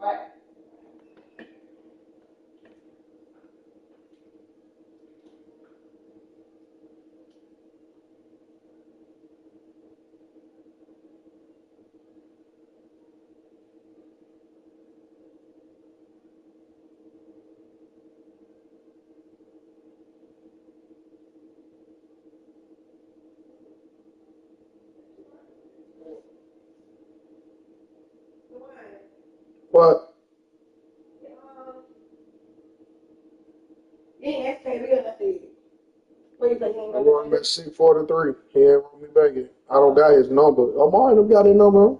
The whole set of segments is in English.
Right. What? Yeah, I want him at C43. He ain't wrote me back yet. I don't got his number. I might have got his number.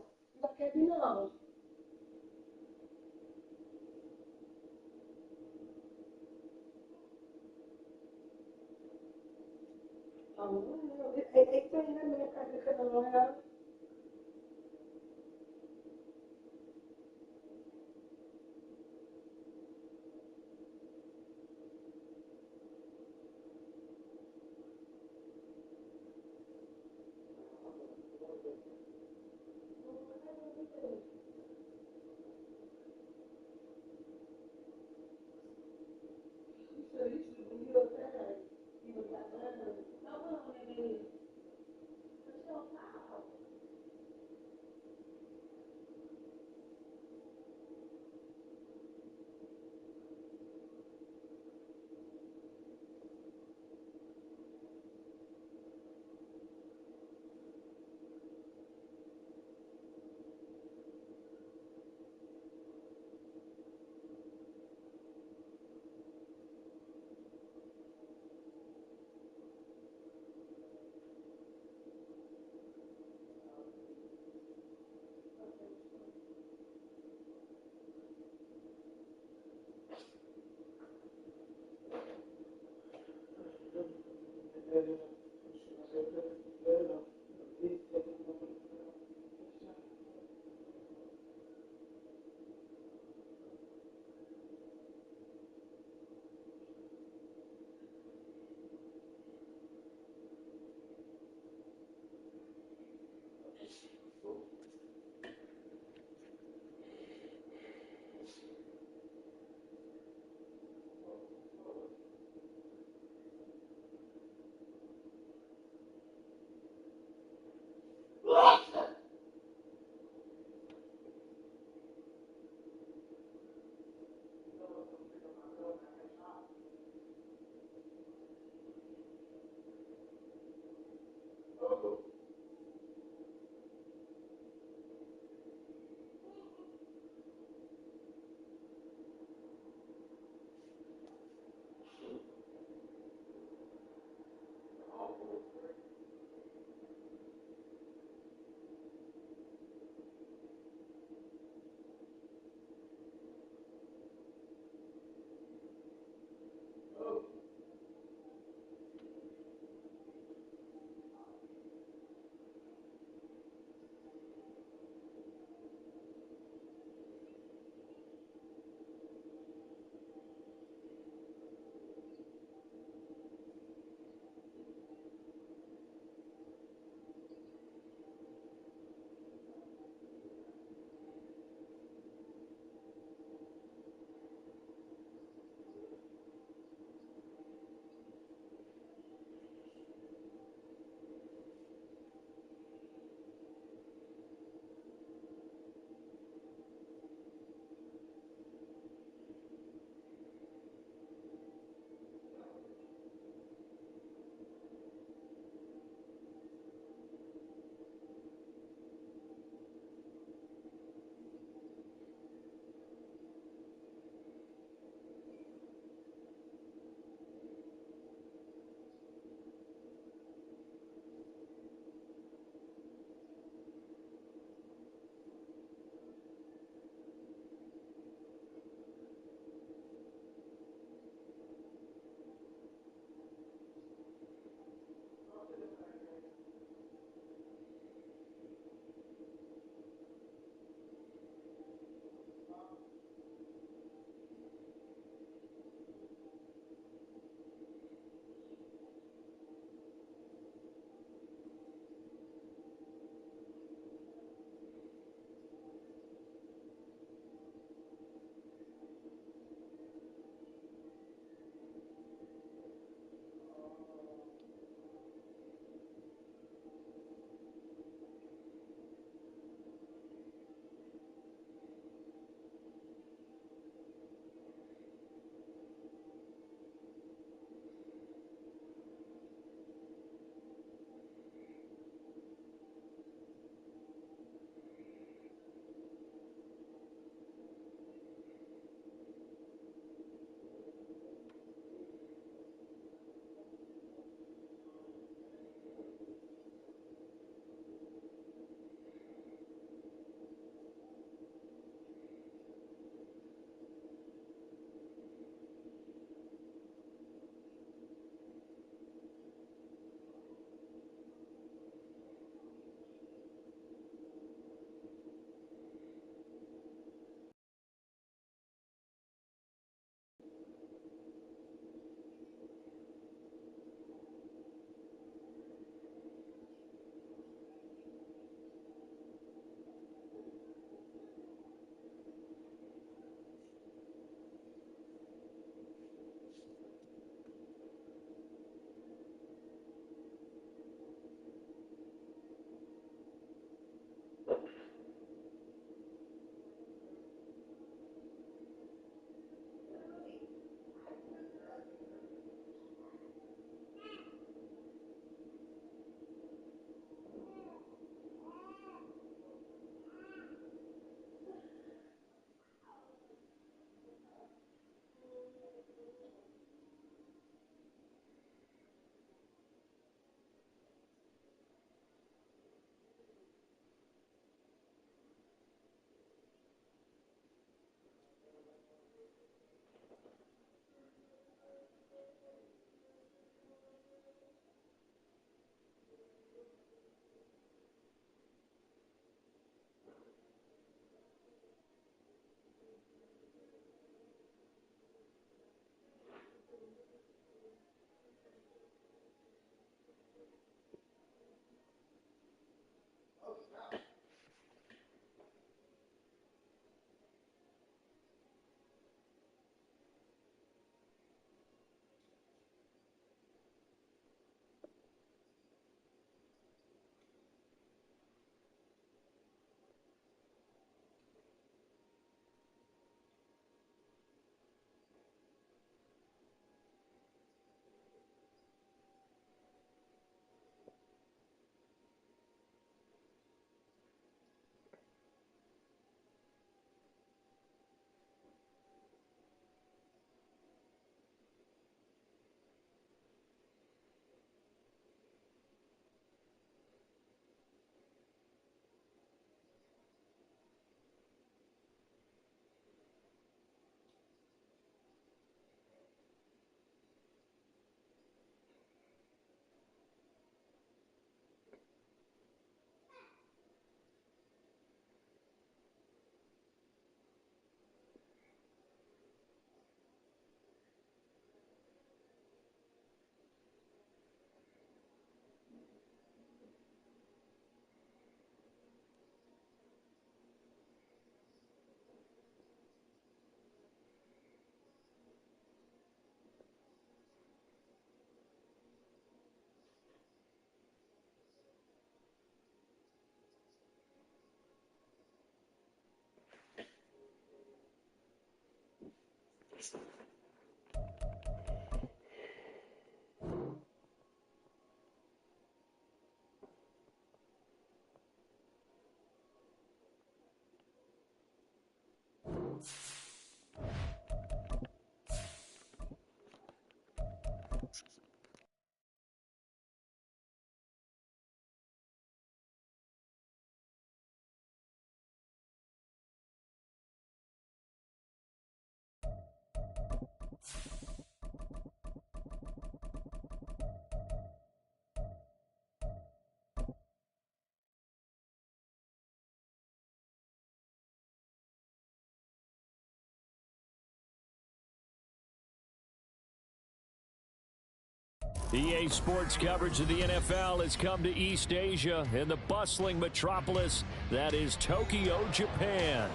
EA Sports coverage of the NFL has come to East Asia in the bustling metropolis that is Tokyo, Japan.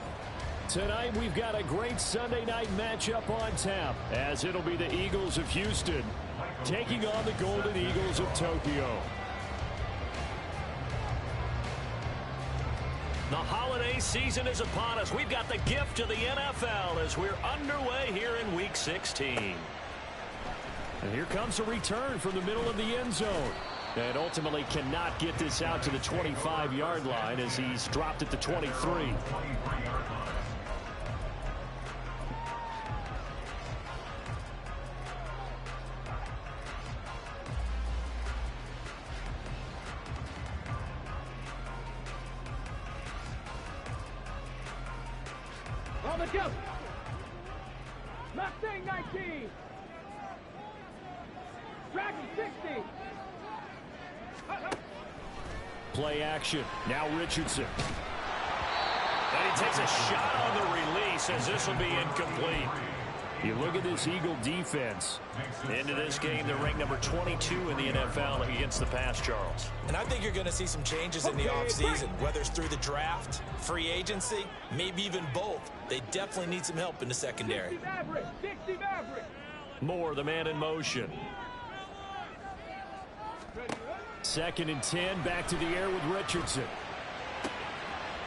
Tonight we've got a great Sunday night matchup on tap, as it'll be the Eagles of Houston taking on the Golden Eagles of Tokyo. The holiday season is upon us. We've got the gift of the NFL as we're underway here in Week 16. And here comes a return from the middle of the end zone. And ultimately cannot get this out to the 25-yard line as he's dropped at the 23. On the jump. Mustang 19. Dragon 60. Play action. Now Richardson. And he takes a shot on the release as this will be incomplete. You look at this Eagle defense. Into this game, they're ranked number 22 in the NFL against the pass, Charles. And I think you're going to see some changes in the offseason, whether it's through the draft, free agency, maybe even both. They definitely need some help in the secondary. 60 Maverick. 60 Maverick. Moore, the man in motion. 2nd and 10, back to the air with Richardson.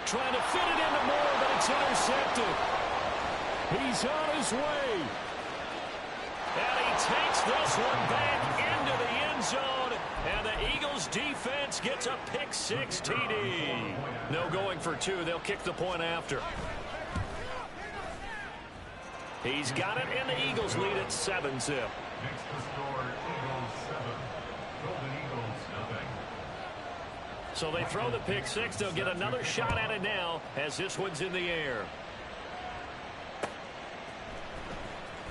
Trying to fit it into Moore, but it's intercepted. He's on his way. And he takes this one back into the end zone. And the Eagles defense gets a pick six TD. No going for two. They'll kick the point after. He's got it, and the Eagles lead at 7-zip. Next to score, Eagles 7. Golden Eagles, nothing. So they throw the pick six. They'll get another shot at it now as this one's in the air.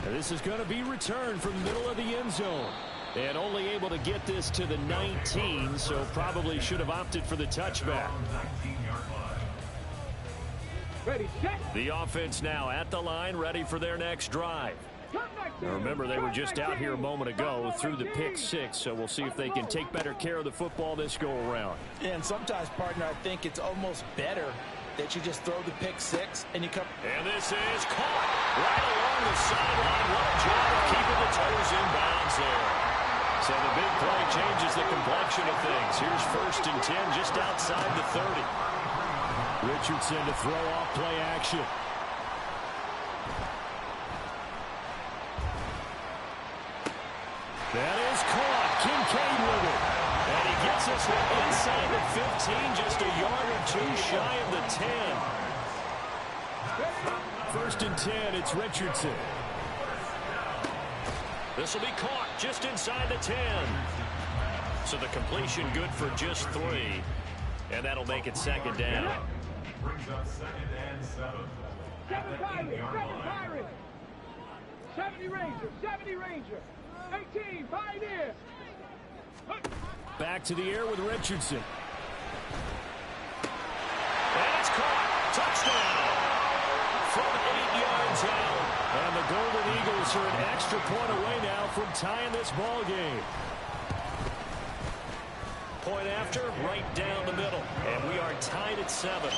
And this is going to be returned from the middle of the end zone. And only able to get this to the 19, so probably should have opted for the touchback. 19-yard line. Ready, set. The offense now at the line, ready for their next drive. Now remember, they were just out here a moment ago through the pick six, so we'll see if they can take better care of the football this go-around. And sometimes, partner, I think it's almost better that you just throw the pick six and you come. And this is caught right along the sideline. What a job of keeping the toes in bounds there. So the big play changes the complexion of things. Here's 1st and 10 just outside the 30. Richardson to throw off play action. That is caught. Kincaid with it. And he gets this one inside the 15, just a yard or two shy of the 10. 1st and 10, it's Richardson. This will be caught just inside the 10. So the completion good for just 3. And that'll make it 2nd down. Brings up 2nd and 7. 7 Pirates. 70 Ranger. 70 Ranger. 18 Pioneer. Back to the air with Richardson. And it's caught. Touchdown. From 8 yards out. And the Golden Eagles are an extra point away now from tying this ball game. Point after, right down the middle. And we are tied at 7.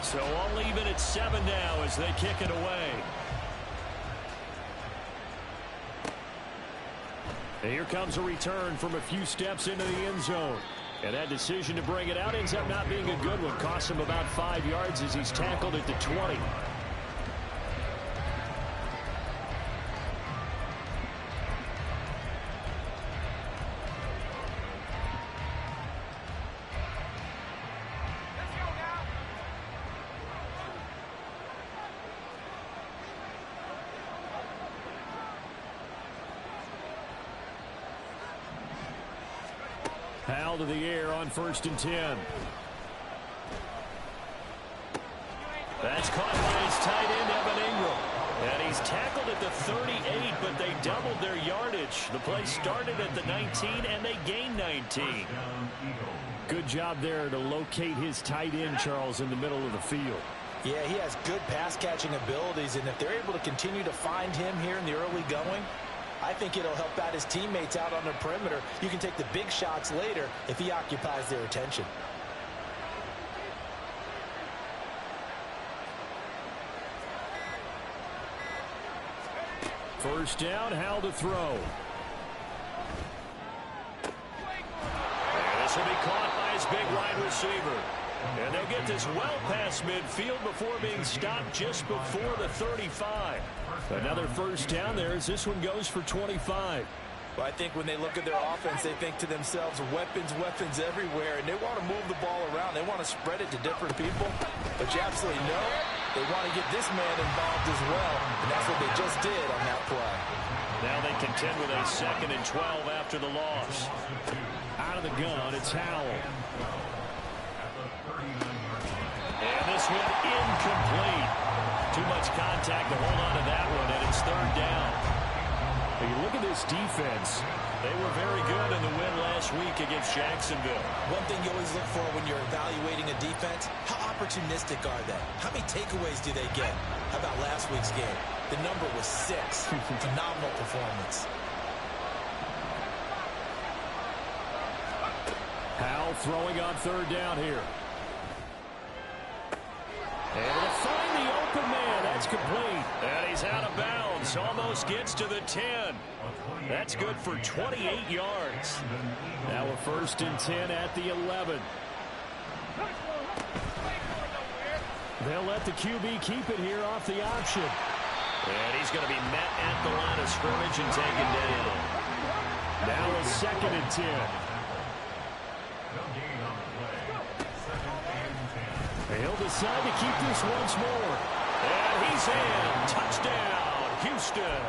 So all even at 7 now as they kick it away. And here comes a return from a few steps into the end zone. And that decision to bring it out ends up not being a good one. Costs him about 5 yards as he's tackled at the 20. Howell to the air on 1st and 10. That's caught by his tight end, Evan Ingram. And he's tackled at the 38, but they doubled their yardage. The play started at the 19, and they gained 19. Good job there to locate his tight end, Charles, in the middle of the field. Yeah, he has good pass-catching abilities, and if they're able to continue to find him here in the early going, I think it'll help out his teammates out on the perimeter. You can take the big shots later if he occupies their attention. First down, Howell to throw. And this will be caught by his big wide receiver. And they'll get this well past midfield before being stopped just before the 35. Another first down there as this one goes for 25. Well, I think when they look at their offense, they think to themselves, weapons, weapons everywhere, and they want to move the ball around. They want to spread it to different people. But you absolutely know they want to get this man involved as well, and that's what they just did on that play. Now they contend with a 2nd and 12 after the loss. Out of the gun, it's Howell. And this one incomplete. Too much contact to hold on to that one, and it's 3rd down. When you look at this defense, they were very good in the win last week against Jacksonville. One thing you always look for when you're evaluating a defense, how opportunistic are they? How many takeaways do they get? How about last week's game? The number was 6. Phenomenal performance. Howell throwing on 3rd down here. Able to find the open man. That's complete. And he's out of bounds. Almost gets to the 10. That's good for 28 yards. Now a 1st and 10 at the 11. They'll let the QB keep it here off the option. And he's going to be met at the line of scrimmage and taken down. Now a 2nd and 10. He'll decide to keep this once more. And he's in. Touchdown, Houston.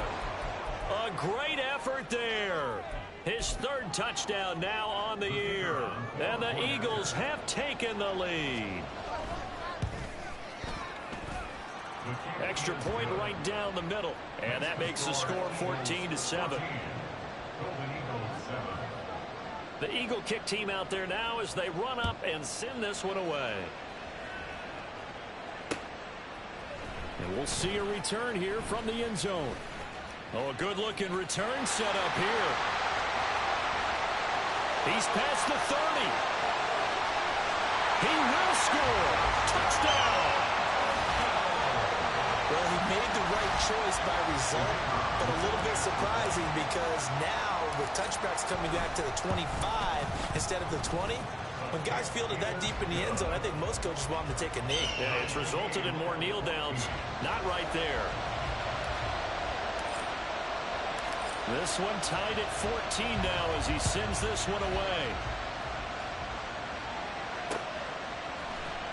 A great effort there. His 3rd touchdown now on the year. And the Eagles have taken the lead. Extra point right down the middle. And that makes the score 14-7. The Eagle kick team out there now as they run up and send this one away. And we'll see a return here from the end zone. Oh, a good-looking return set up here. He's past the 30. He will score. Touchdown. Well, he made the right choice by result, but a little bit surprising because now with touchbacks coming back to the 25 instead of the 20, when guys fielded that deep in the end zone, I think most coaches want them to take a knee. Yeah, it's resulted in more kneel downs. Not right there. This one tied at 14 now as he sends this one away.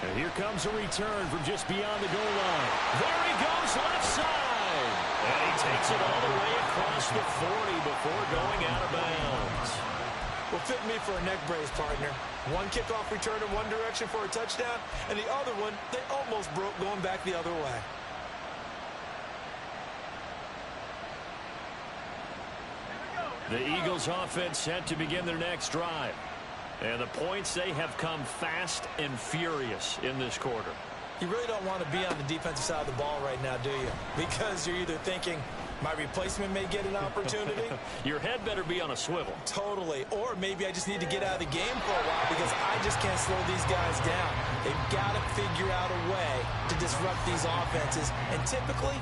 And here comes a return from just beyond the goal line. There he goes, left side. And he takes it all the way across the 40 before going out of bounds. Well, fit me for a neck brace, partner. One kickoff return in one direction for a touchdown, and the other one, they almost broke going back the other way. The Eagles offense set to begin their next drive. And the points, they have come fast and furious in this quarter. You really don't want to be on the defensive side of the ball right now, do you? Because you're either thinking, my replacement may get an opportunity. Your head better be on a swivel. Totally. Or maybe I just need to get out of the game for a while because I just can't slow these guys down. They've got to figure out a way to disrupt these offenses. And typically,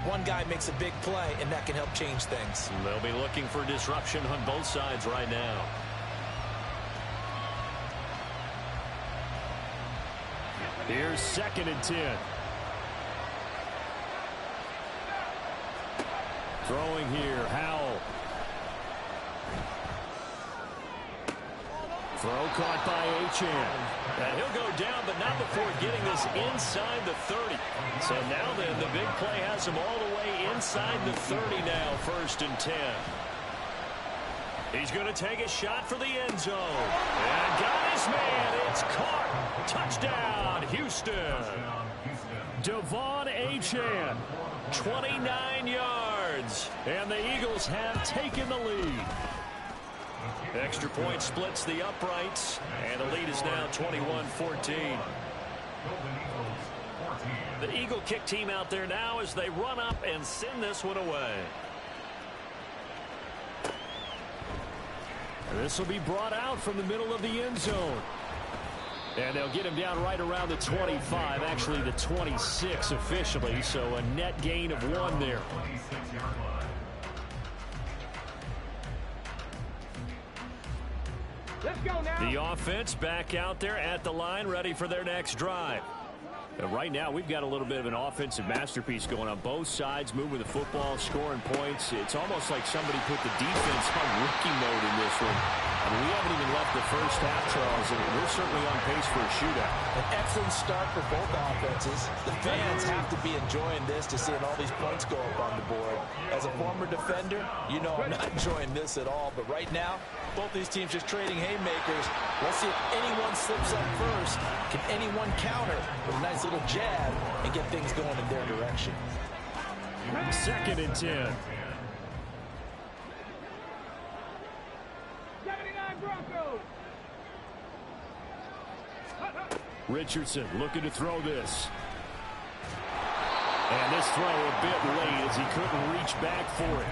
One guy makes a big play, and that can help change things. They'll be looking for disruption on both sides right now. Here's 2nd and 10. Throwing here, Howell. Throw caught by Achane. And he'll go down, but not before getting this inside the 30. So now then, the big play has him all the way inside the 30 now, 1st and 10. He's going to take a shot for the end zone. And got his man. It's caught. Touchdown, Houston. Devon Achane, 29 yards. And the Eagles have taken the lead. Extra point splits the uprights. And the lead is now 21-14. The Eagle kick team out there now as they run up and send this one away. This will be brought out from the middle of the end zone. And they'll get him down right around the 25, actually the 26 officially, so a net gain of 1 there. Let's go now. The offense back out there at the line, ready for their next drive. Right now, we've got a little bit of an offensive masterpiece going on both sides, moving the football, scoring points. It's almost like somebody put the defense on rookie mode in this one. I mean, we haven't even left the first half, Charles, and we're certainly on pace for a shootout. An excellent start for both offenses. The fans have to be enjoying this to seeing all these points go up on the board. As a former defender, you know I'm not enjoying this at all. But right now, both these teams just trading haymakers. Let's see if anyone slips up first. Can anyone counter with a nice little jab and get things going in their direction? 2nd and 10. 79 Broncos. Richardson looking to throw this. And this throw a bit late as he couldn't reach back for it.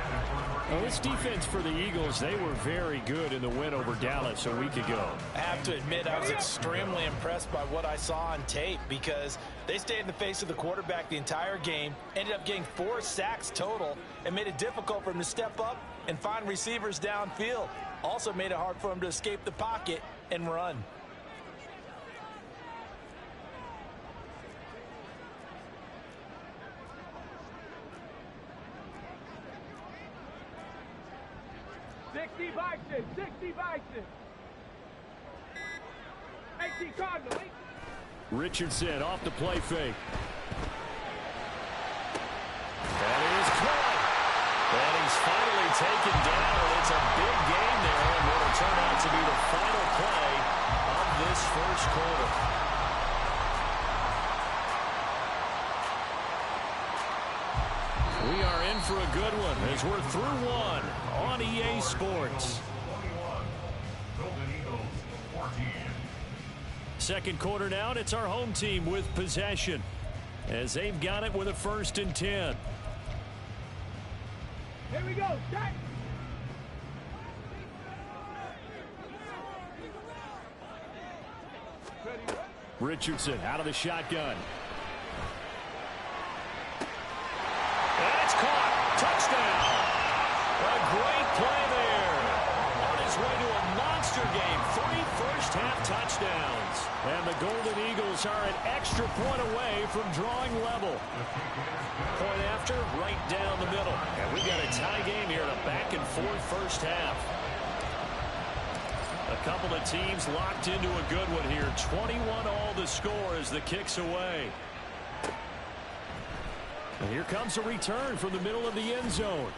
Well, this defense for the Eagles, they were very good in the win over Dallas a week ago. I have to admit, I was extremely impressed by what I saw on tape because they stayed in the face of the quarterback the entire game, ended up getting 4 sacks total, and made it difficult for him to step up and find receivers downfield. Also made it hard for him to escape the pocket and run. Bison, 60 Bison. 18 Cardinal. Richardson off the play fake. That is caught. And he's finally taken down. It's a big game there, and what will turn out to be the final play of this first quarter. We are in for a good one as we're through one on EA Sports. Second quarter now, and it's our home team with possession as they've got it with a 1st and 10. Here we go. Set. Richardson out of the shotgun. And it's caught. Touchdown. A great play there. On his way to a monster game. 3 first-half touchdowns. And the Golden Eagles are an extra point away from drawing level. Point after, right down the middle. And we got a tie game here in a back-and-forth first half. A couple of teams locked into a good one here. 21-all the score as the kick's away. And here comes a return from the middle of the end zone.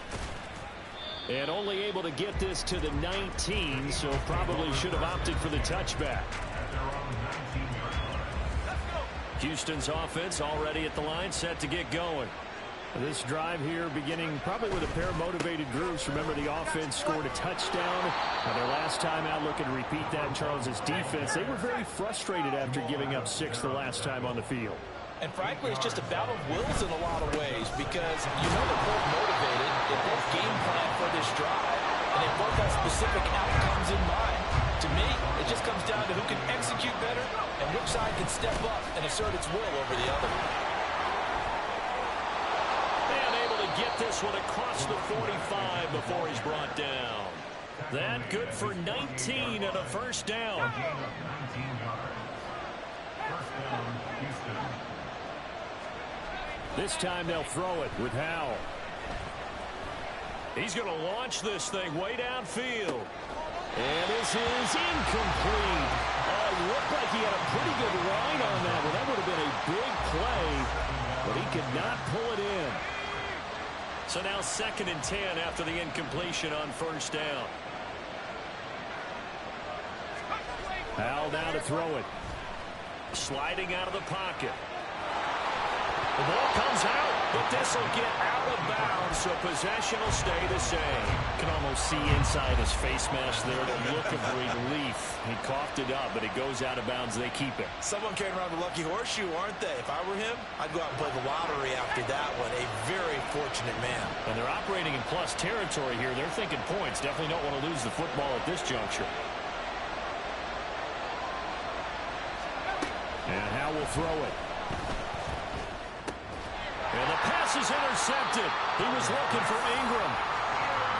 And only able to get this to the 19, so probably should have opted for the touchback. Houston's offense already at the line, set to get going. This drive here beginning probably with a pair of motivated groups. Remember, the offense scored a touchdown. Now their last time out, looking to repeat that. Charles's defense, they were very frustrated after giving up 6 the last time on the field. And frankly, it's just a battle of wills in a lot of ways because you know they're both motivated, they both game plan for this drive, and they both have specific outcomes in mind. To me, it just comes down to who can execute better and which side can step up and assert its will over the other. And get this one across the 45 before he's brought down. That good for 19 and a first down. Gain of 19 yards. First down, Houston. This time they'll throw it with Howell. He's going to launch this thing way downfield. And this is incomplete. It looked like he had a pretty good line on that one. That would have been a big play, but he could not pull it in. So now 2nd and 10 after the incompletion on first down. Howell now to throw it. Sliding out of the pocket. The ball comes out, but this will get out of bounds, so possession will stay the same. You can almost see inside his face mask there the look of relief. He coughed it up, but it goes out of bounds. They keep it. Someone carrying around the lucky horseshoe, aren't they? If I were him, I'd go out and play the lottery after that one. A very fortunate man. And they're operating in plus territory here. They're thinking points. Definitely don't want to lose the football at this juncture. And Howell will throw it. And the pass is intercepted. He was looking for Ingram.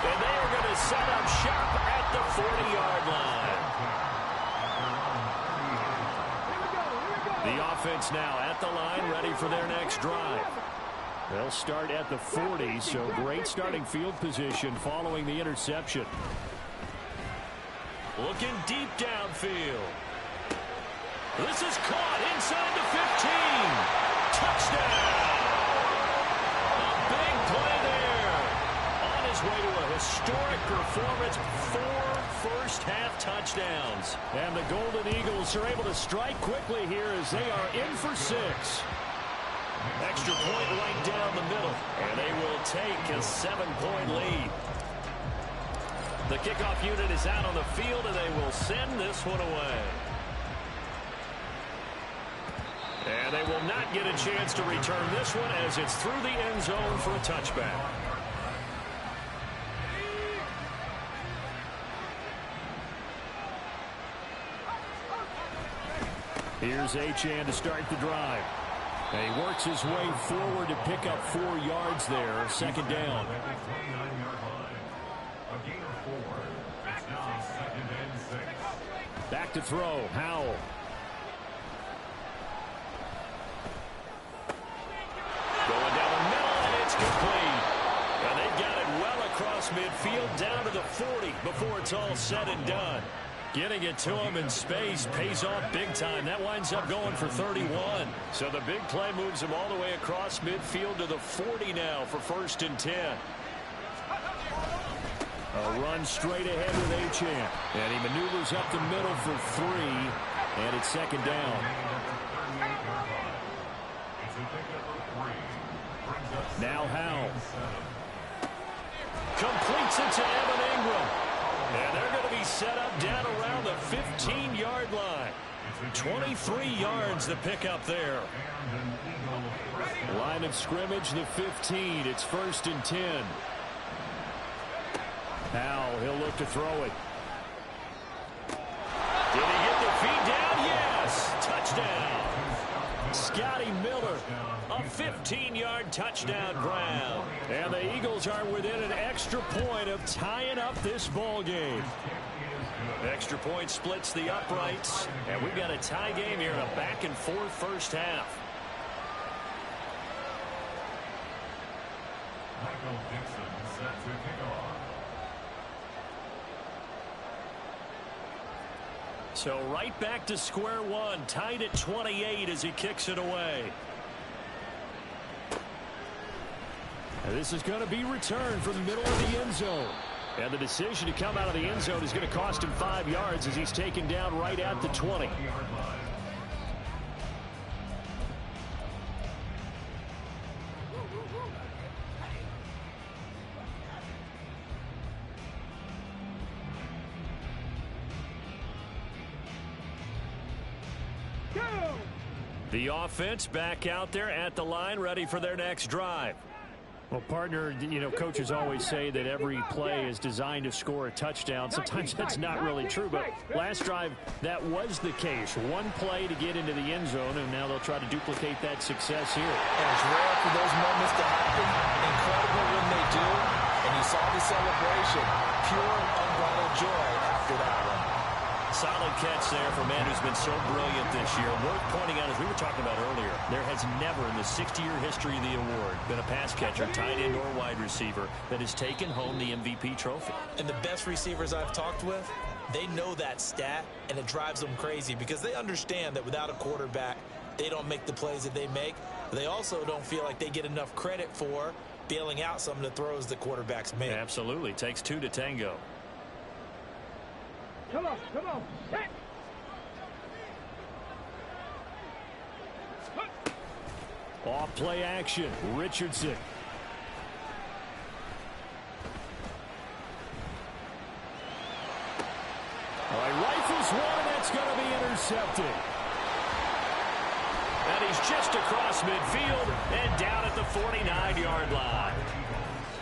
And they are going to set up shop at the 40-yard line. The offense now at the line, ready for their next drive. They'll start at the 40, so great starting field position following the interception. Looking deep downfield. This is caught inside the 15. Touchdown. Big play there. On his way to a historic performance, 4 first-half touchdowns. And the Golden Eagles are able to strike quickly here as they are in for 6. Extra point right down the middle. And they will take a 7-point lead. The kickoff unit is out on the field, and they will send this one away. And they will not get a chance to return this one as it's through the end zone for a touchback. Here's Achane to start the drive. And he works his way forward to pick up 4 yards there. 2nd down. Back to throw. Howell. Going down the middle, and it's complete. And they got it well across midfield, down to the 40 before it's all said and done. Getting it to him in space pays off big time. That winds up going for 31. So the big play moves him all the way across midfield to the 40 now for 1st and 10. A run straight ahead with Achane. And he maneuvers up the middle for 3. And it's 2nd down. Now Howell. Completes it to Evan Ingram. And they're going to be set up down around the 15-yard line. 23 yards to pick up there. Line of scrimmage, the 15. It's 1st and 10. Howell, he'll look to throw it. Did he get the feed down? Yes. Touchdown. Scotty Miller, a 15-yard touchdown grab. And the Eagles are within an extra point of tying up this ball game. Extra point splits the uprights, and we've got a tie game here in a back-and-forth first half. Michael Dixon set to kick off. So right back to square one, tied at 28 as he kicks it away. And this is going to be returned from the middle of the end zone. And the decision to come out of the end zone is going to cost him 5 yards as he's taken down right at the 20. The offense back out there at the line, ready for their next drive. Well, partner, you know, coaches always say that every play is designed to score a touchdown. Sometimes that's not really true, but last drive, that was the case. One play to get into the end zone, and now they'll try to duplicate that success here. And it's rare for those moments to happen. Incredible do, and you saw the celebration. Pure, unbridled joy after that one. Solid catch there for a man who's been so brilliant this year. Worth pointing out, as we were talking about earlier, there has never in the 60-year history of the award been a pass catcher, tight end, or wide receiver that has taken home the MVP trophy. And the best receivers I've talked with, they know that stat, and it drives them crazy because they understand that without a quarterback, they don't make the plays that they make. They also don't feel like they get enough credit for bailing out some of the throws the quarterbacks make. Absolutely. Takes two to tango. Come on, come on. Set. Off play action. Richardson. All right, rifles one, and that's going to be intercepted. And he's just across midfield and down at the 49-yard line.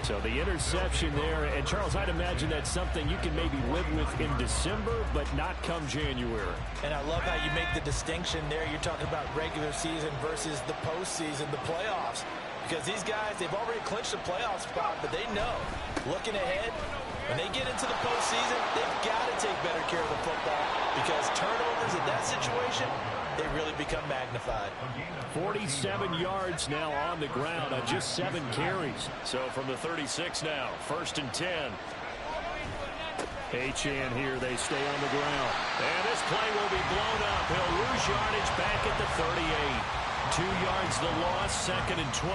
So the interception there, and Charles, I'd imagine that's something you can maybe live with in December, but not come January. And I love how you make the distinction there. You're talking about regular season versus the postseason, the playoffs. Because these guys, they've already clinched a playoff spot, but they know, looking ahead, when they get into the postseason, they've got to take better care of the football because turnovers in that situation, they really become magnified. 47 yards now on the ground on just 7 carries. So from the 36 now, 1st and 10. Achane here, they stay on the ground. And this play will be blown up. He'll lose yardage back at the 38. 2 yards the loss, 2nd and 12.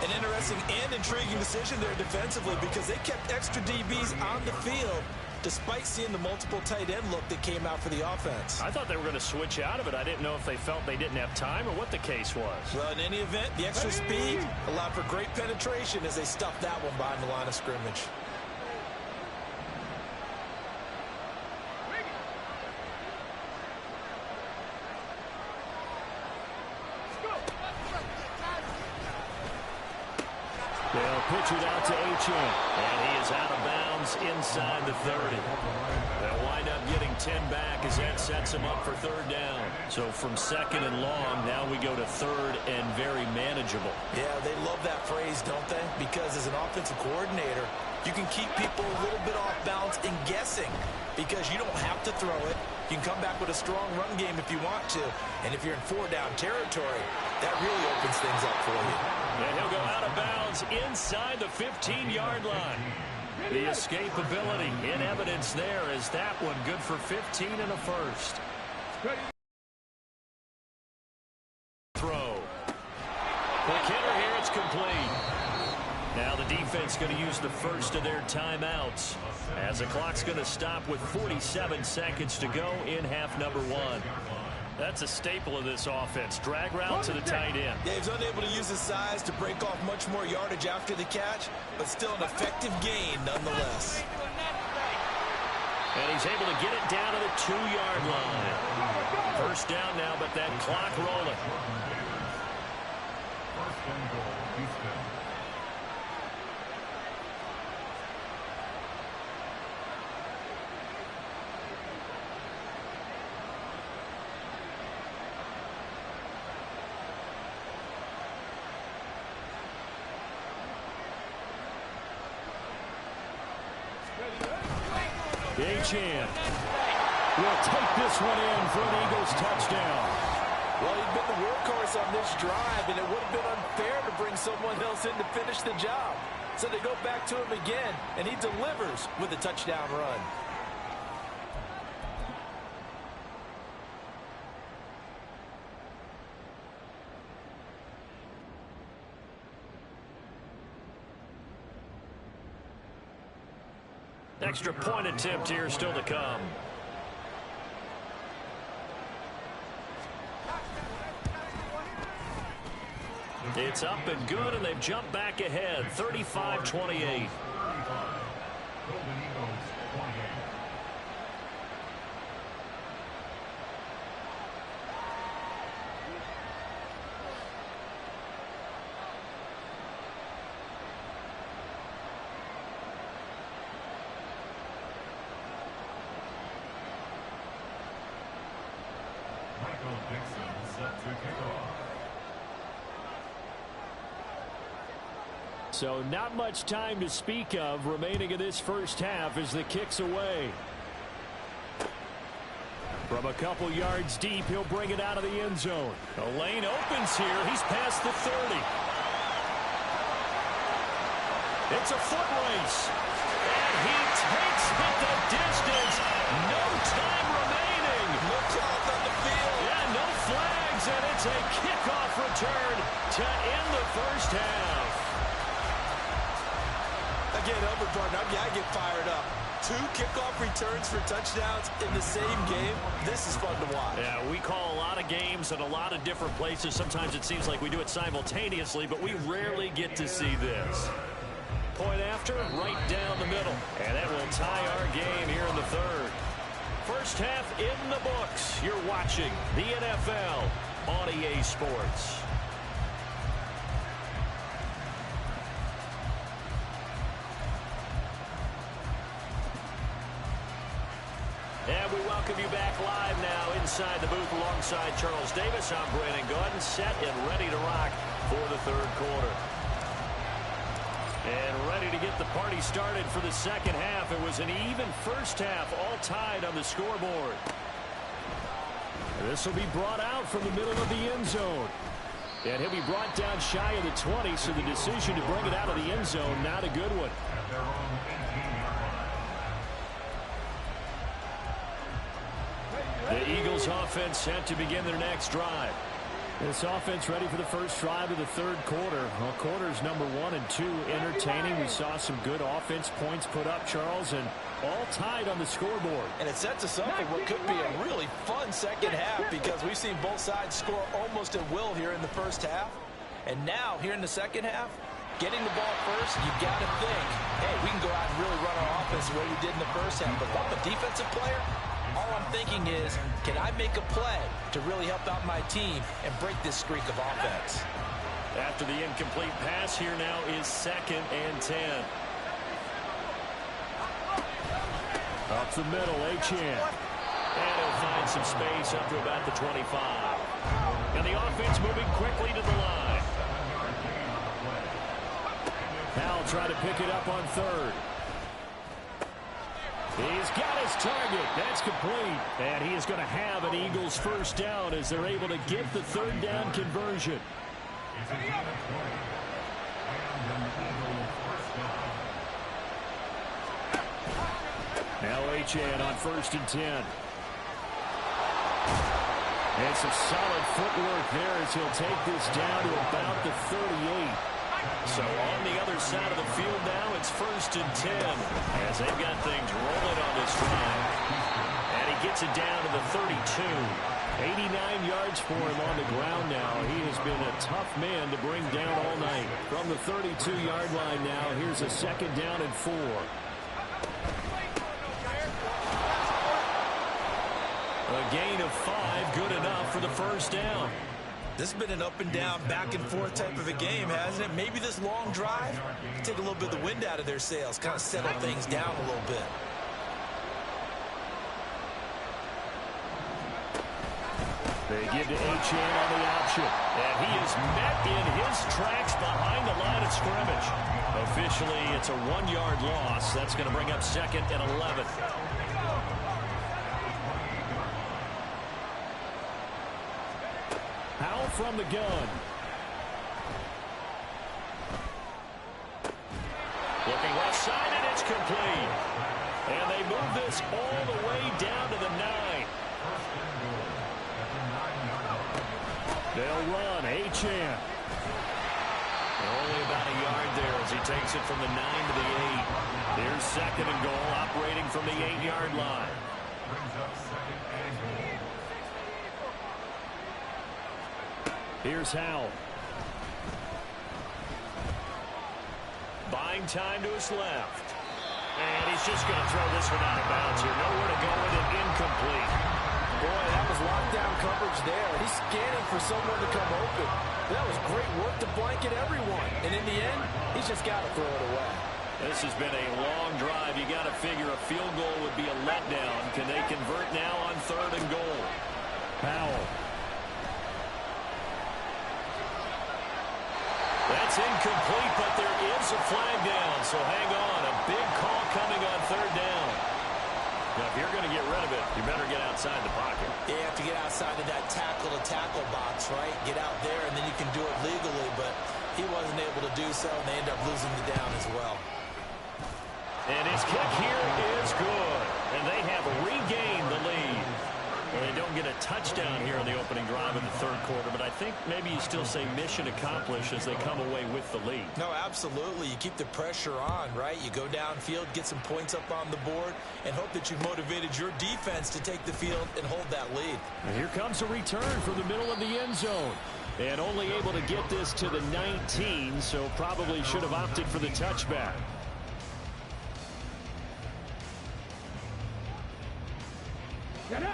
An interesting and intriguing decision there defensively because they kept extra DBs on the field despite seeing the multiple tight end look that came out for the offense. I thought they were going to switch out of it. I didn't know if they felt they didn't have time or what the case was. Well, in any event, the extra speed allowed for great penetration as they stuffed that one behind the line of scrimmage. They'll pitch it out to Achane, and he is out of bounds inside the 30. They'll wind up getting 10 back as that sets him up for 3rd down. So from 2nd and long, now we go to 3rd and very manageable. Yeah, they love that phrase, don't they? Because as an offensive coordinator, you can keep people a little bit off balance and guessing because you don't have to throw it. You can come back with a strong run game if you want to. And if you're in 4-down territory, that really opens things up for you. And he'll go out of bounds inside the 15-yard line. The escapability in evidence there is that one good for 15 and a 1st. Throw. McKinnon here, it's complete. Now the defense going to use the first of their timeouts as the clock's going to stop with 47 seconds to go in half number 1. That's a staple of this offense. Drag route to the tight end. Yeah, he's unable to use his size to break off much more yardage after the catch, but still an effective gain nonetheless. And he's able to get it down to the 2-yard line. 1st down now, but that clock rolling. 1st and goal, Houston. Achane will take this one in for an Eagles touchdown. Well, he'd been the workhorse on this drive, and it would have been unfair to bring someone else in to finish the job. So they go back to him again, and he delivers with a touchdown run. Extra point attempt here still to come. It's up and good, and they've jumped back ahead, 35-28. 35. Golden Eagles, 28. Michael Dixon set to kick off. So not much time to speak of remaining in this first half as the kick's away. From a couple yards deep, he'll bring it out of the end zone. The lane opens here. He's past the 30. It's a foot race. And he takes it the distance. No time remaining. No calls on the field. Yeah, no flags, and it's a kickoff return to end the first half. Again, Elbert Partner, I get fired up. 2 kickoff returns for touchdowns in the same game. This is fun to watch. Yeah, we call a lot of games at a lot of different places. Sometimes it seems like we do it simultaneously, but we rarely get to see this. Point after, right down the middle. And that will tie our game here in the third. First half in the books. You're watching the NFL on EA Sports. And we welcome you back live now inside the booth alongside Charles Davis. I'm Brandon Gordon, set and ready to rock for the third quarter. And ready to get the party started for the second half. It was an even first half, all tied on the scoreboard. This will be brought out from the middle of the end zone. And he'll be brought down shy of the 20, so the decision to bring it out of the end zone, not a good one. At their own 18-yard line. The Eagles offense set to begin their next drive. This offense ready for the first drive of the third quarter. Well, quarters number 1 and 2 entertaining. We saw some good offense points put up, Charles, and all tied on the scoreboard. And it sets us up for what could be a really fun second half because we've seen both sides score almost at will here in the first half. And now, here in the second half, getting the ball first, you got to think, hey, we can go out and really run our offense the way we did in the first half. But if I'm a defensive player, all I'm thinking is, can I make a play to really help out my team and break this streak of offense? After the incomplete pass, here now is 2nd and 10. Up the middle, Achane. And he'll find some space up to about the 25. And the offense moving quickly to the line. Now try to pick it up on third. He's got his target. That's complete. And he is going to have an Eagles first down as they're able to get the third down conversion. It's a gain of 20. And an Eagle first down. Now Achane on 1st and 10. And some solid footwork there as he'll take this down to about the 38. So on the other side of the field now, it's 1st and 10 as they've got things rolling on this drive. And he gets it down to the 32. 89 yards for him on the ground now. He has been a tough man to bring down all night. From the 32-yard line now, here's a 2nd down and 4. A gain of 5, good enough for the first down. This has been an up and down, back and forth type of a game, hasn't it? Maybe this long drive, take a little bit of the wind out of their sails, kind of settle things down a little bit. They give to Achane on the option. And he is met in his tracks behind the line of scrimmage. Officially, it's a 1-yard loss. That's going to bring up 2nd and 11. Powell from the gun. Looking left side, and it's complete. And they move this all the way down to the 9. They'll run. Achane. Only about a yard there as he takes it from the 9 to the 8. Here's 2nd and goal, operating from the 8-yard line. Brings up 2nd and goal. Here's Howell. Buying time to his left. And he's just going to throw this one out of bounds here. Nowhere to go with it, incomplete. Boy, that was lockdown coverage there. He's scanning for someone to come open. That was great work to blanket everyone. And in the end, he's just got to throw it away. This has been a long drive. You got to figure a field goal would be a letdown. Can they convert now on 3rd and goal? Powell. That's It's incomplete, but there is a flag down, so hang on. A big call coming on third down. Now, if you're going to get rid of it, you better get outside the pocket. You have to get outside of that tackle-to-tackle box, right? Get out there, and then you can do it legally, but he wasn't able to do so, and they end up losing the down as well. And his kick here is good, and they have regained the lead. Well, they don't get a touchdown here on the opening drive in the third quarter, but I think maybe you still say mission accomplished as they come away with the lead. No, absolutely. You keep the pressure on, right? You go downfield, get some points up on the board, and hope that you've motivated your defense to take the field and hold that lead. And here comes a return from the middle of the end zone. And only able to get this to the 19, so probably should have opted for the touchback. Get it.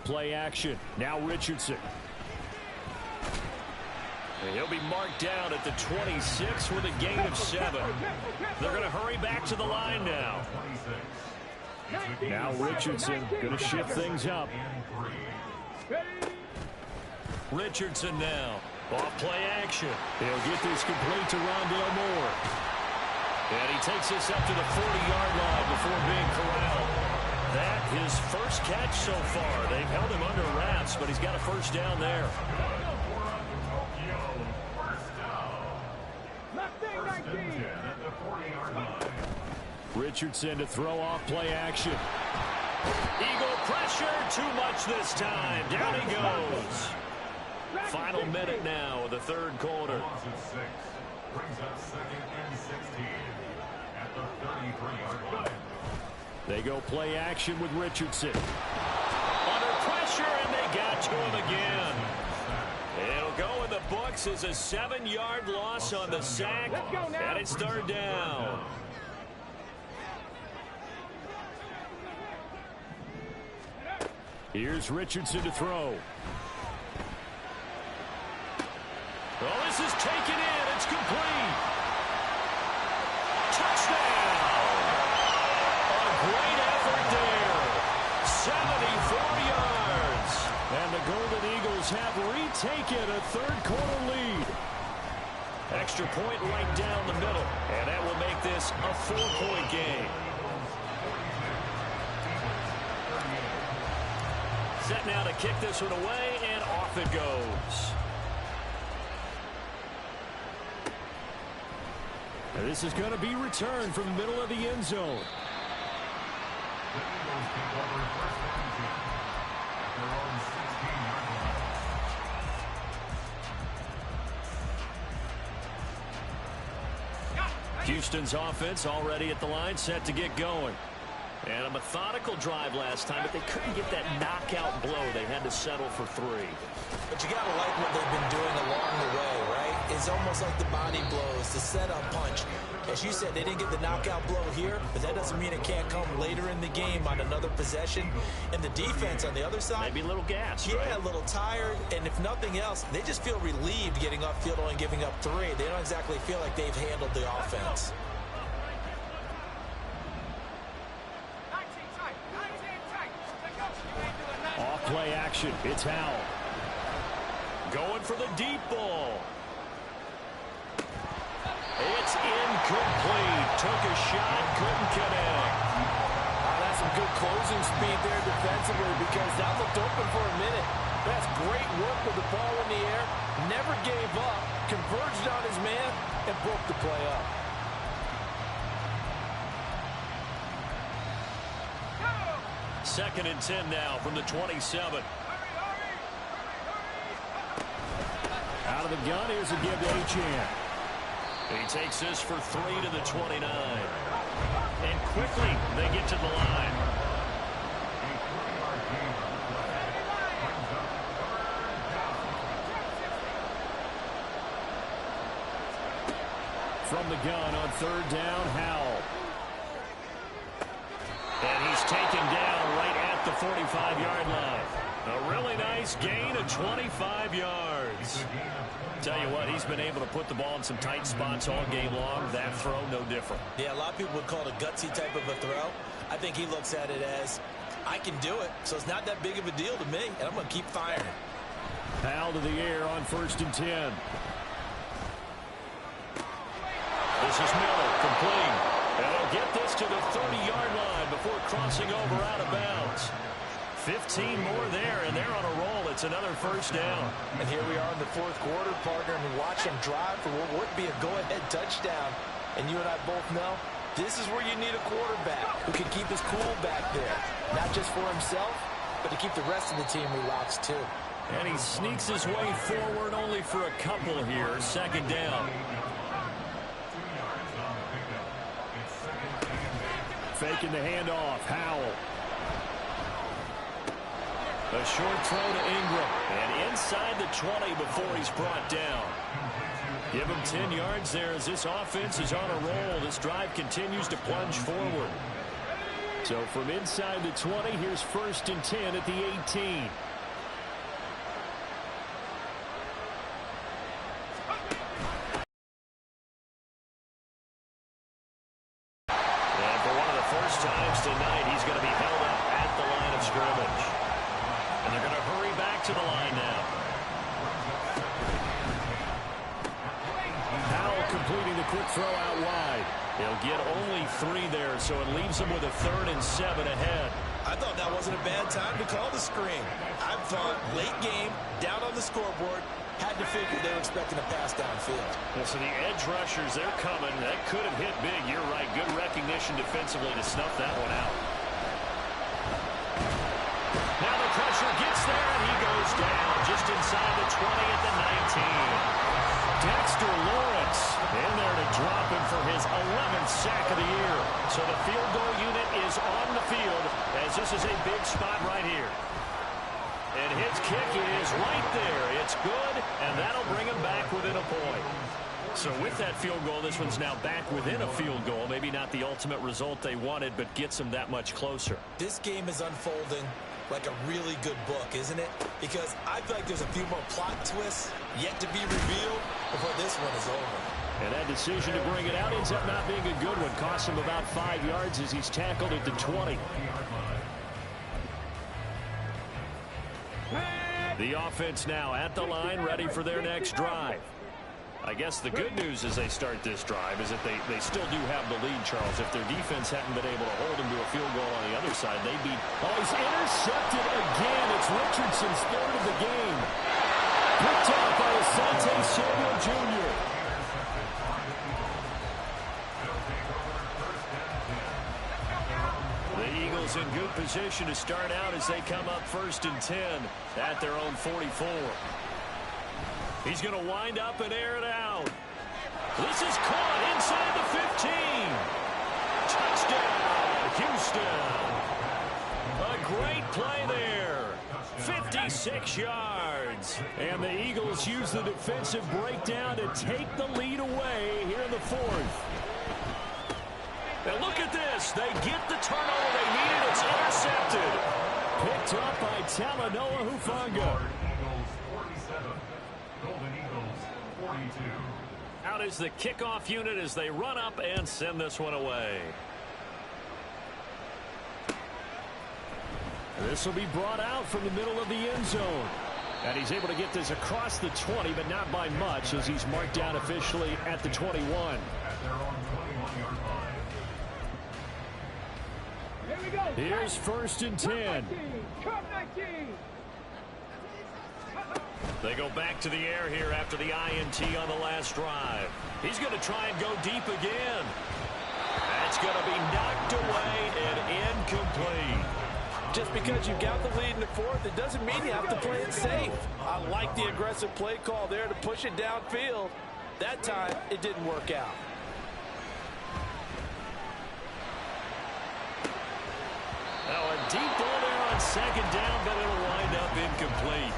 Play action. Now Richardson. And he'll be marked down at the 26 with a gain of 7. They're going to hurry back to the line now. Now Richardson going to shift things up. Richardson now. Off play action. He'll get this complete to Rondale Moore. And he takes this up to the 40-yard line before being corralled. That his first catch so far. They've held him under wraps, but he's got a first down there. Richardson to throw off play action. Eagle pressure, too much this time. Down he goes. Final minute now of the third quarter. Brings up 2nd and 16 at the 33-yard line. They go play action with Richardson. Under pressure, and they got to him again. It'll go in the books as a 7-yard loss on the sack, and it's third down. Here's Richardson to throw. Oh, this is taken in. It's complete. Touchdown. A great effort there. 74 yards. And the Golden Eagles have retaken a third-quarter lead. Extra point right down the middle. And that will make this a 4-point game. Set now to kick this one away, and off it goes. And this is going to be returned from the middle of the end zone. The Eagles take over 1st and 10 at their own 16-yard line. Houston's offense already at the line, set to get going. And a methodical drive last time, but they couldn't get that knockout blow. They had to settle for 3. But you got to like what they've been doing along the way, right? It's almost like the body blows, the setup punch. As you said, they didn't get the knockout blow here, but that doesn't mean it can't come later in the game on another possession. And the defense on the other side, maybe a little gas, yeah, right? A little tired. And if nothing else, they just feel relieved getting upfield and giving up 3. They don't exactly feel like they've handled the offense. Off play action. It's Howell. Going for the deep ball. It's incomplete. Took a shot, couldn't connect. That's some good closing speed there defensively because that looked open for a minute. That's great work with the ball in the air. Never gave up. Converged on his man and broke the play up. 2nd and 10 now from the 27. Out of the gun, here's a give to Achane. He takes this for 3 to the 29. And quickly, they get to the line. From the gun on 3rd down, Howell. And he's taken down right at the 45-yard line. A really nice gain of 25 yards. Tell you what, he's been able to put the ball in some tight spots all game long. That throw, no different. Yeah, a lot of people would call it a gutsy type of a throw. I think he looks at it as I can do it, so it's not that big of a deal to me, and I'm going to keep firing. Powell to the air on 1st and 10. This is Miller, complete. And they'll get this to the 30-yard line before crossing over out of bounds. 15 more there, and they're on a roll. It's another 1st down. And here we are in the 4th quarter, partner, and watch them drive for what would be a go-ahead touchdown. And you and I both know this is where you need a quarterback who can keep his cool back there. Not just for himself, but to keep the rest of the team relaxed, too. And he sneaks his way forward only for a couple here. 2nd down. Faking the handoff. Howell. A short throw to Ingram. And inside the 20 before he's brought down. Give him 10 yards there as this offense is on a roll. This drive continues to plunge forward. So from inside the 20, here's 1st and 10 at the 18. And for one of the first times tonight, he's going to be held up at the line of scrimmage. And they're going to hurry back to the line now. Powell completing the quick throw out wide. He'll get only 3 there, so it leaves him with a 3rd and 7 ahead. I thought that wasn't a bad time to call the screen. I thought late game, down on the scoreboard, had to figure they were expecting a pass downfield. Well, so the edge rushers, they're coming. That could have hit big. You're right. Good recognition defensively to snuff that one out. Now the pressure gets there, and he goes down just inside the 20 at the 19. Dexter Lawrence in there to drop him for his 11th sack of the year. So the field goal unit is on the field as this is a big spot right here. And his kick is right there. It's good, and that'll bring him back within a point. So with that field goal, this one's now back within a field goal. Maybe not the ultimate result they wanted, but gets them that much closer. This game is unfolding like a really good book, isn't it? Because I feel like there's a few more plot twists yet to be revealed before this one is over. And that decision to bring it out ends up not being a good one. Costs him about 5 yards as he's tackled at the 20. The offense now at the line, ready for their next drive. I guess the good news as they start this drive is that they still do have the lead, Charles. If their defense hadn't been able to hold them to a field goal on the other side, they'd be... Oh, he's intercepted again. It's Richardson's 3rd of the game. Picked off by Asante Samuel Jr. The Eagles in good position to start out as they come up 1st and 10 at their own 44. He's going to wind up and air it out. This is caught inside the 15. Touchdown, Houston. A great play there. 56 yards. And the Eagles use the defensive breakdown to take the lead away here in the 4th. And look at this. They get the turnover they needed. It's intercepted. Picked up by Talanoa Hufanga. Out is the kickoff unit as they run up and send this one away. This will be brought out from the middle of the end zone. And he's able to get this across the 20, but not by much as he's marked down officially at the 21. Here's 1st and 10. They go back to the air here after the INT on the last drive. He's going to try and go deep again. That's going to be knocked away and incomplete. Just because you got the lead in the 4th, it doesn't mean you have to play it safe. I like the aggressive play call there to push it downfield. That time, it didn't work out. Now a deep ball there on 2nd down, but it'll wind up incomplete.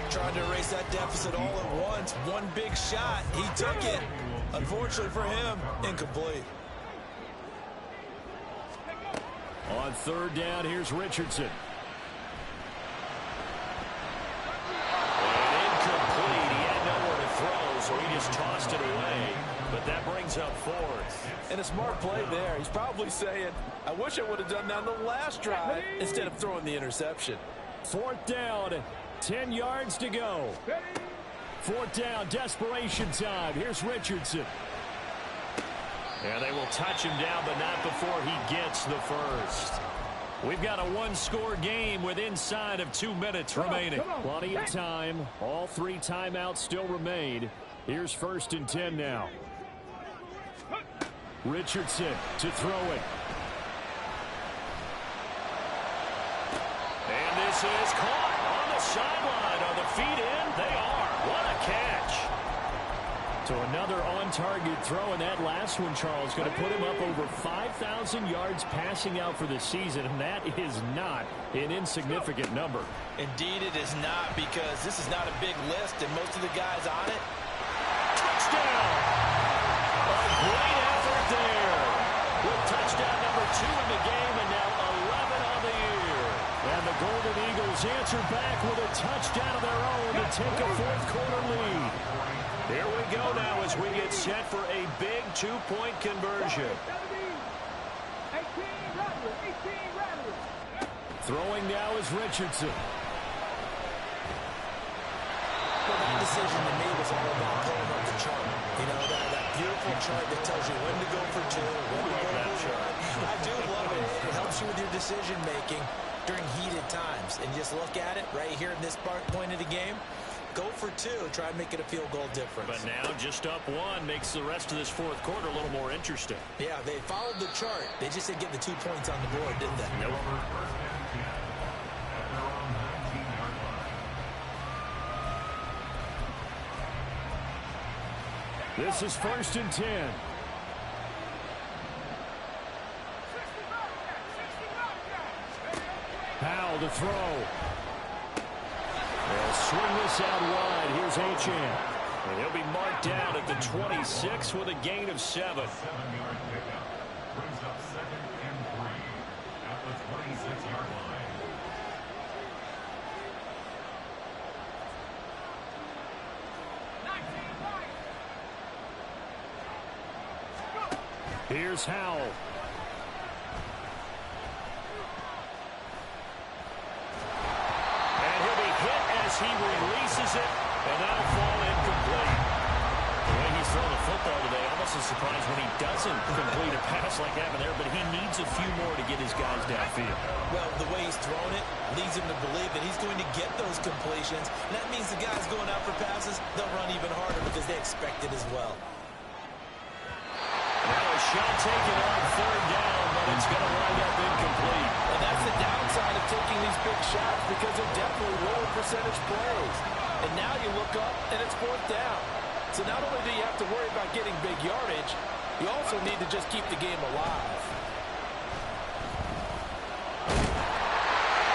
Trying to erase that deficit all at once. One big shot. He took it. Unfortunately for him, incomplete. On 3rd down, here's Richardson. And incomplete. He had nowhere to throw, so he just tossed it away. But but that brings up fourth. And a smart play there. He's probably saying, I wish I would have done that on the last drive instead of throwing the interception. Fourth down, 10 yards to go. Fourth down, desperation time. Here's Richardson. And they will touch him down, but not before he gets the first. We've got a one-score game with inside of 2 minutes remaining. Plenty of time. All 3 timeouts still remain. Here's 1st and 10 now. Richardson to throw it. And this is caught on the sideline. Are the feet in? They are. What a catch. So another on-target throw, and that last one, Charles, going to put him up over 5,000 yards passing out for the season, and that is not an insignificant number. Indeed it is not, because this is not a big list, and most of the guys on it. Touchdown. A great effort there. With touchdown number 2 in the game, and now 11 on the year. And the Golden Eagles answer back with a touchdown of their own to take a fourth-quarter lead. Here we go now as we get set for a big 2-point conversion. Throwing now is Richardson. Well, that decision to me was all about pulling up the chart. You know, that beautiful chart that tells you when to go for 2, when to go for 1. I do love it. It helps you with your decision-making during heated times. And just look at it right here in this point of the game. Go for 2. Try and make it a field goal difference. But now just up 1 makes the rest of this fourth quarter a little more interesting. Yeah, they followed the chart. They just didn't get the 2 points on the board, didn't they? Nope. This is 1st and 10. Powell to throw. They'll swing this out wide. Here's Achane. And he'll be marked down at the 26 with a gain of 7. 7-yard pickup. Brings up 2nd and 3 at the 26-yard line. Here's Howell. And he'll be hit as he releases it, and that'll fall incomplete. The way he's throwing the football today, almost a surprise when he doesn't complete a pass like that there, but he needs a few more to get his guys downfield. Well, the way he's thrown it leads him to believe that he's going to get those completions. And that means the guys going out for passes, they'll run even harder because they expect it as well. Now a shot taken on 3rd down, but it's going to wind up incomplete. And that's the downside of taking these big shots because they're definitely lower percentage plays. And now you look up, and it's 4th down. So not only do you have to worry about getting big yardage, you also need to just keep the game alive.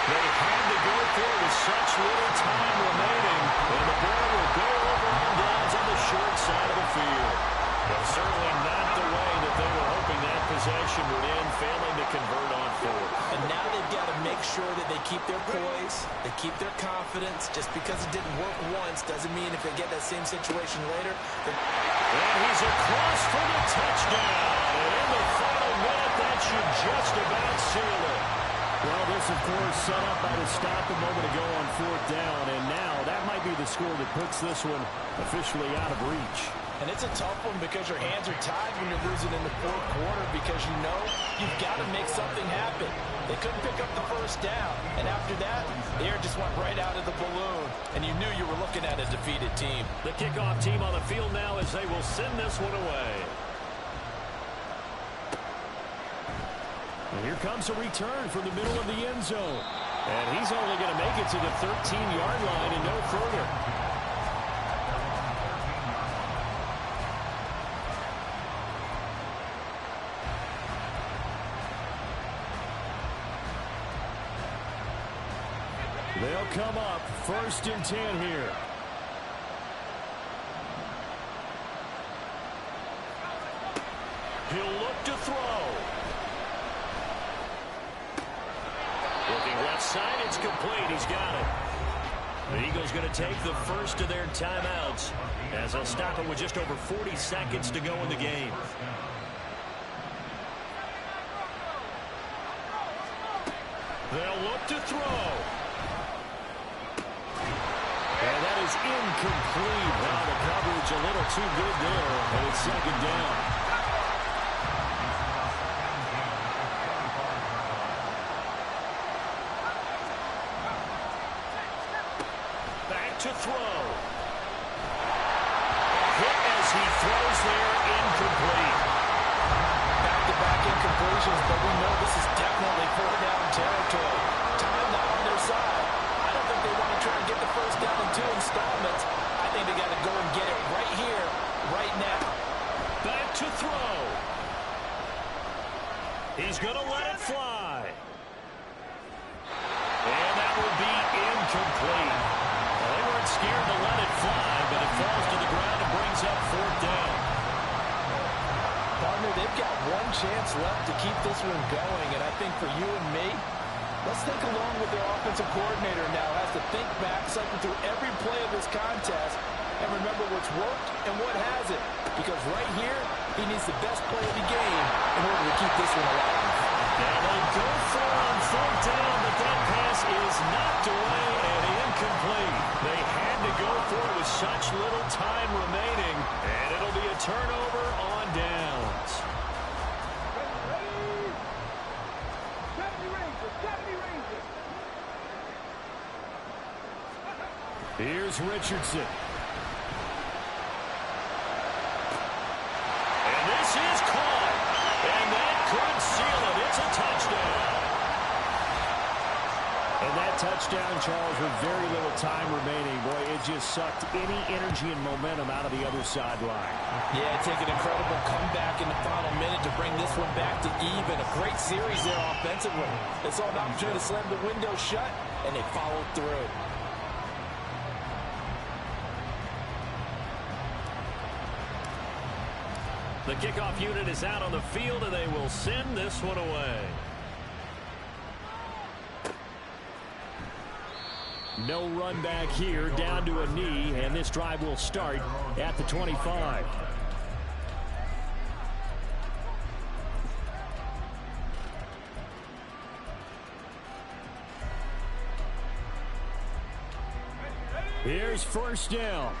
They had to go for it with such little time remaining, and the ball will go over on downs on the short side of the field. But certainly not the way that they were hoping that possession would end, failing to convert on 4th. And now they've got to make sure that they keep their poise, they keep their confidence. Just because it didn't work once doesn't mean if they get that same situation later. And he's across for the touchdown. And in the final minute, that should just about seal it. Well, this, of course, set up by the stop a moment ago on 4th down, and now that might be the score that puts this one officially out of reach. And it's a tough one because your hands are tied when you're losing in the 4th quarter because you know you've got to make something happen. They couldn't pick up the 1st down, and after that, the air just went right out of the balloon, and you knew you were looking at a defeated team. The kickoff team on the field now as they will send this one away. And here comes a return from the middle of the end zone. And he's only going to make it to the 13-yard line and no further. They'll come up 1st and 10 here. He'll look to throw. Looking left side, it's complete. He's got it. The Eagles going to take the first of their timeouts as they'll stop it with just over 40 seconds to go in the game. They'll look to throw. And that is incomplete. Now the coverage a little too good there, and it's second down. Back to throw. Hit as he throws there, incomplete. Back-to-back incompletions, but we know this is definitely four-down territory. Time now on their side. I don't think they want to try and get the first down in 2 installments. I think they got to go and get it right here, right now. Back to throw. He's going to let it fly. And that will be incomplete. Well, they weren't scared to let it fly, but it falls to the ground and brings up fourth down. Partner, they've got one chance left to keep this one going, and I think for you and me, let's think along with their offensive coordinator now. Has to think back, cycle through every play of this contest, and remember what's worked and what hasn't. Because right here, he needs the best play of the game in order to keep this one alive. Now they go for it on fourth down, but that pass is knocked away and incomplete. They had to go for it with such little time remaining, and it'll be a turnover on downs. Here's Richardson. And this is caught. And that could seal it. It's a touchdown. And that touchdown, Charles, with very little time remaining. Boy, it just sucked any energy and momentum out of the other sideline. Yeah, take an incredible comeback in the final minute to bring this one back to even. A great series there offensively. They saw an opportunity to slam the window shut, and they followed through. The kickoff unit is out on the field, and they will send this one away. No run back here, down to a knee, and this drive will start at the 25. Here's first down.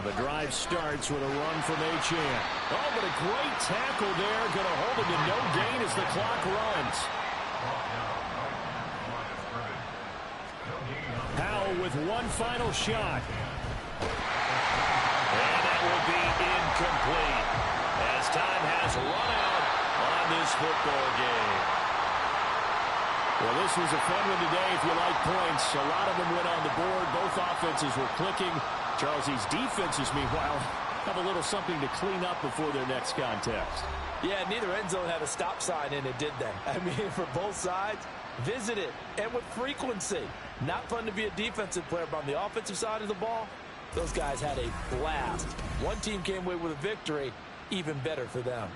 The drive starts with a run from Achane. Oh, but a great tackle there. Going to hold him to no gain as the clock runs. Powell with one final shot. And that will be incomplete as time has run out on this football game. Well, this was a fun one today if you like points. A lot of them went on the board. Both offenses were clicking. Charles, these defenses, meanwhile, have a little something to clean up before their next contest. Yeah, neither end zone had a stop sign in it, did they? I mean, for both sides, visit it, and with frequency. Not fun to be a defensive player, but on the offensive side of the ball, those guys had a blast. One team came away with a victory, even better for them.